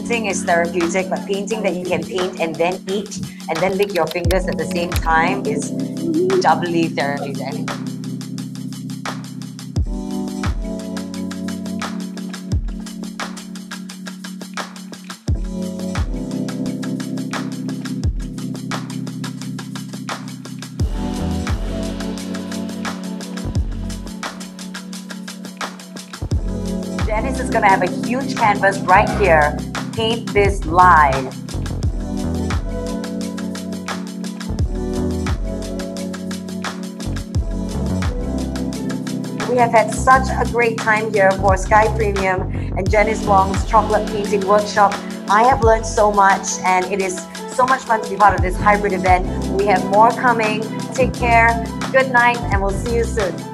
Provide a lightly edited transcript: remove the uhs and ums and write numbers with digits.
painting is therapeutic, but painting that you can paint and then eat and then lick your fingers at the same time is doubly therapeutic. Janice is going to have a huge canvas right here. Paint this live. We have had such a great time here for Sky Premium and Janice Wong's chocolate painting workshop. I have learned so much, and it is so much fun to be part of this hybrid event. We have more coming. Take care, good night, and we'll see you soon.